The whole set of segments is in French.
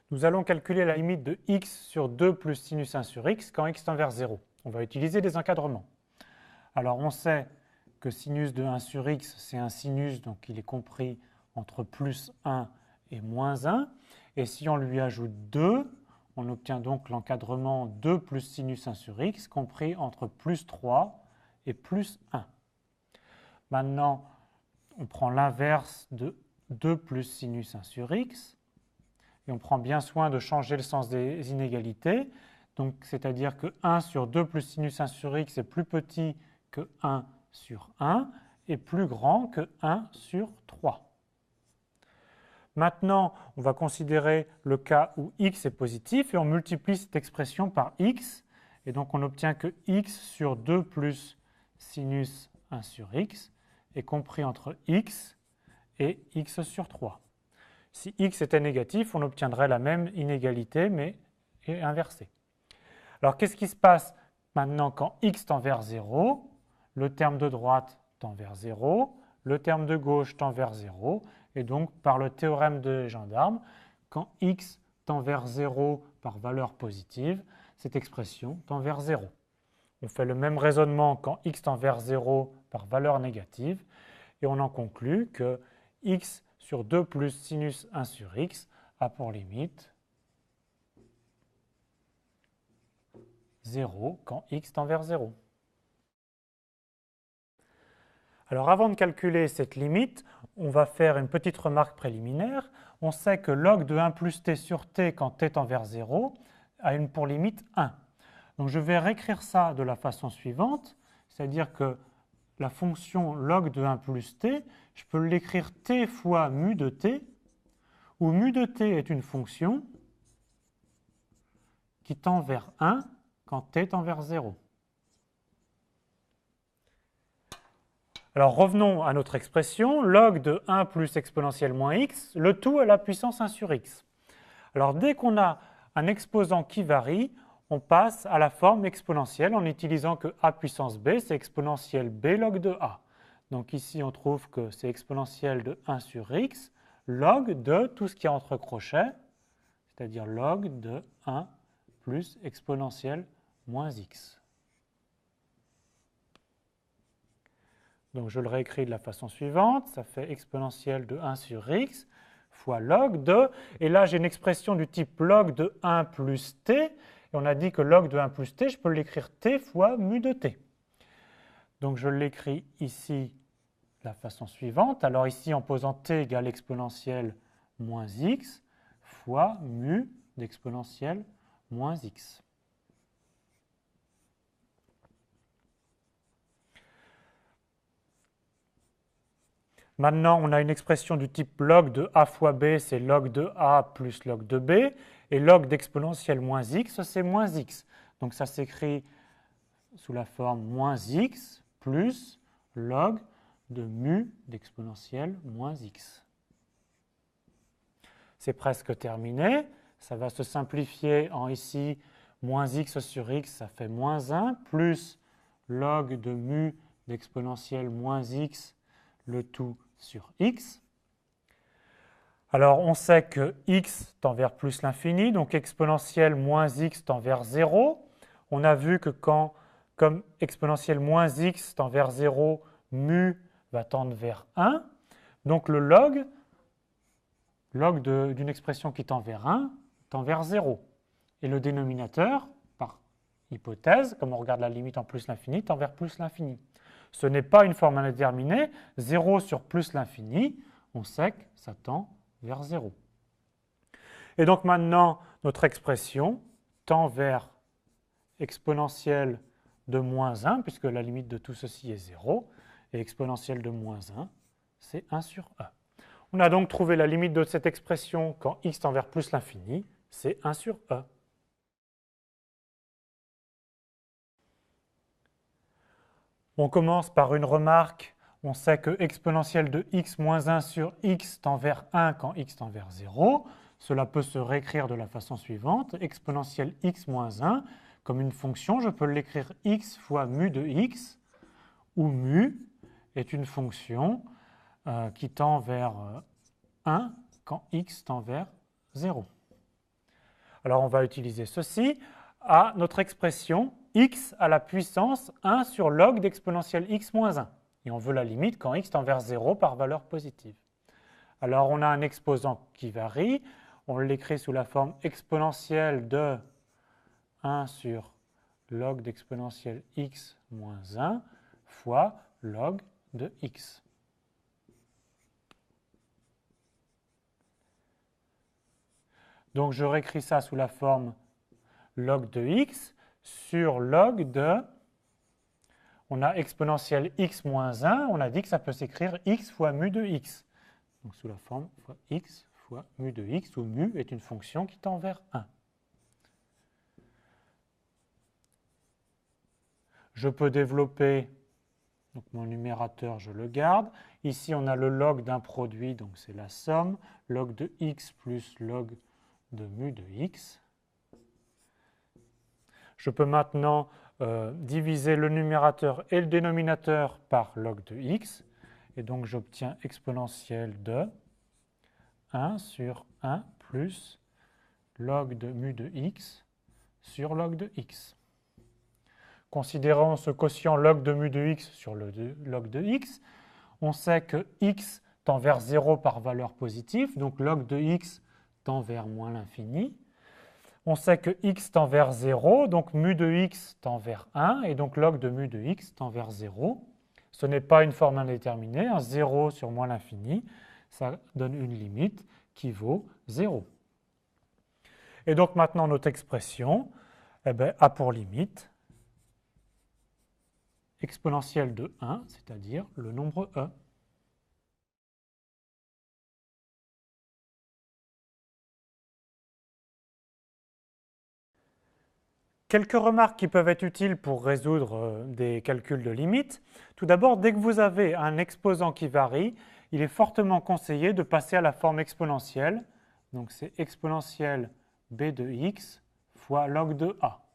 Nous allons calculer la limite de x sur 2 plus sinus 1 sur x quand x tend vers 0. On va utiliser des encadrements. Alors on sait que sinus de 1 sur x, c'est un sinus, donc il est compris entre plus 1 et moins 1. Et si on lui ajoute 2, on obtient donc l'encadrement 2 plus sinus 1 sur x, compris entre plus 3 et plus 1. Maintenant, on prend l'inverse de 2 plus sinus 1 sur x. Et on prend bien soin de changer le sens des inégalités. Donc, c'est-à-dire que 1 sur 2 plus sinus 1 sur x est plus petit que 1 sur 1 et plus grand que 1 sur 3. Maintenant, on va considérer le cas où x est positif et on multiplie cette expression par x. Et donc, on obtient que x sur 2 plus sinus 1 sur x est compris entre x et x sur 3. Si x était négatif, on obtiendrait la même inégalité, mais inversée. Alors, qu'est-ce qui se passe maintenant quand x tend vers 0? Le terme de droite tend vers 0, le terme de gauche tend vers 0, et donc, par le théorème de Gendarme, quand x tend vers 0 par valeur positive, cette expression tend vers 0. On fait le même raisonnement quand x tend vers 0 par valeur négative, et on en conclut que x sur 2 plus sinus 1 sur x a pour limite 0 quand x tend vers 0. Alors avant de calculer cette limite, on va faire une petite remarque préliminaire. On sait que log de 1 plus t sur t quand t tend vers 0 a pour limite 1. Donc je vais réécrire ça de la façon suivante, c'est-à-dire que la fonction log de 1 plus t, je peux l'écrire t fois mu de t, où mu de t est une fonction qui tend vers 1 quand t tend vers 0. Alors revenons à notre expression, log de 1 plus exponentielle moins x, le tout à la puissance 1 sur x. Alors dès qu'on a un exposant qui varie, on passe à la forme exponentielle en utilisant que a puissance b, c'est exponentielle b log de a. Donc ici, on trouve que c'est exponentielle de 1 sur x, log de tout ce qui est entre crochets, c'est-à-dire log de 1 plus exponentielle moins x. Donc je le réécris de la façon suivante, ça fait exponentielle de 1 sur x fois log de, et là j'ai une expression du type log de 1 plus t, et on a dit que log de 1 plus t, je peux l'écrire t fois mu de t. Donc je l'écris ici de la façon suivante. Alors ici, en posant t égale exponentielle moins x fois mu d'exponentielle moins x. Maintenant, on a une expression du type log de a fois b, c'est log de a plus log de b, et log d'exponentielle moins x, c'est moins x. Donc ça s'écrit sous la forme moins x plus log de mu d'exponentielle moins x. C'est presque terminé. Ça va se simplifier en ici, moins x sur x, ça fait moins 1, plus log de mu d'exponentielle moins x, le tout sur x. Alors, on sait que x tend vers plus l'infini, donc exponentielle moins x tend vers 0. On a vu que quand, comme exponentielle moins x tend vers 0, mu va tendre vers 1. Donc, le log d'une expression qui tend vers 1 tend vers 0. Et le dénominateur, par hypothèse, comme on regarde la limite en plus l'infini, tend vers plus l'infini. Ce n'est pas une forme indéterminée. 0 sur plus l'infini, on sait que ça tend vers 0. Et donc maintenant, notre expression tend vers exponentielle de moins 1, puisque la limite de tout ceci est 0, et exponentielle de moins 1, c'est 1 sur e. On a donc trouvé la limite de cette expression quand x tend vers plus l'infini, c'est 1 sur e. On commence par une remarque. On sait que exponentielle de x moins 1 sur x tend vers 1 quand x tend vers 0. Cela peut se réécrire de la façon suivante. Exponentielle x moins 1, comme une fonction, je peux l'écrire x fois mu de x, où mu est une fonction qui tend vers 1 quand x tend vers 0. Alors on va utiliser ceci à notre expression x à la puissance 1 sur log d'exponentielle x moins 1. Et on veut la limite quand x tend vers 0 par valeur positive. Alors on a un exposant qui varie, on l'écrit sous la forme exponentielle de 1 sur log d'exponentielle x moins 1 fois log de x. Donc je réécris ça sous la forme log de x sur log de, on a exponentielle x moins 1, on a dit que ça peut s'écrire x fois mu de x. Donc sous la forme fois x fois mu de x, où mu est une fonction qui tend vers 1. Je peux développer, donc mon numérateur je le garde. Ici on a le log d'un produit, donc c'est la somme, log de x plus log de mu de x. Je peux maintenant diviser le numérateur et le dénominateur par log de x, et donc j'obtiens exponentielle de 1 sur 1 plus log de mu de x sur log de x. Considérons ce quotient log de mu de x sur le log de x. On sait que x tend vers 0 par valeur positive, donc log de x tend vers moins l'infini. On sait que x tend vers 0, donc mu de x tend vers 1, et donc log de mu de x tend vers 0. Ce n'est pas une forme indéterminée, 0 sur moins l'infini, ça donne une limite qui vaut 0. Et donc maintenant notre expression a pour limite exponentielle de 1, c'est-à-dire le nombre e. Quelques remarques qui peuvent être utiles pour résoudre des calculs de limites. Tout d'abord, dès que vous avez un exposant qui varie, il est fortement conseillé de passer à la forme exponentielle. Donc c'est exponentielle b de x fois log de a.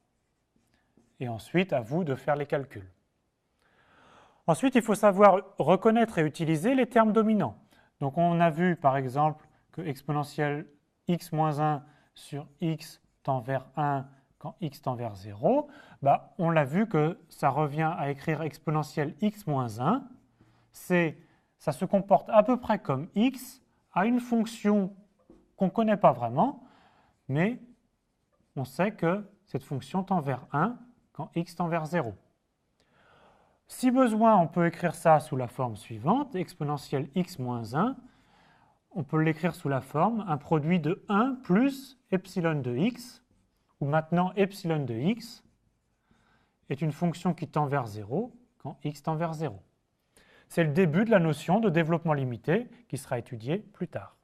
Et ensuite, à vous de faire les calculs. Ensuite, il faut savoir reconnaître et utiliser les termes dominants. Donc on a vu par exemple que exponentielle x moins 1 sur x tend vers 1 quand x tend vers 0, on l'a vu que ça revient à écrire exponentielle x moins 1. Ça se comporte à peu près comme x à une fonction qu'on ne connaît pas vraiment, mais on sait que cette fonction tend vers 1 quand x tend vers 0. Si besoin, on peut écrire ça sous la forme suivante, exponentielle x moins 1. On peut l'écrire sous la forme un produit de 1 plus epsilon de x, où maintenant epsilon de x est une fonction qui tend vers 0 quand x tend vers 0. C'est le début de la notion de développement limité qui sera étudiée plus tard.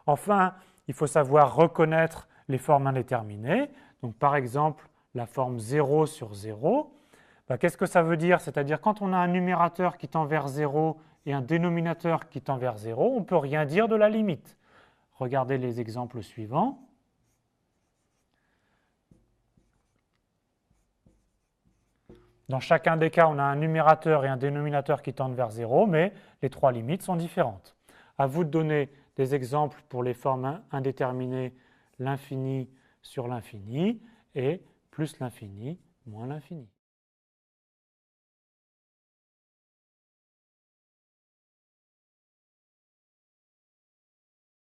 Enfin, il faut savoir reconnaître les formes indéterminées. Donc, par exemple, la forme 0 sur 0. Qu'est-ce que ça veut dire? C'est-à-dire quand on a un numérateur qui tend vers 0 et un dénominateur qui tend vers 0, on ne peut rien dire de la limite. Regardez les exemples suivants. Dans chacun des cas, on a un numérateur et un dénominateur qui tendent vers 0, mais les trois limites sont différentes. À vous de donner des exemples pour les formes indéterminées, l'infini sur l'infini et plus l'infini moins l'infini.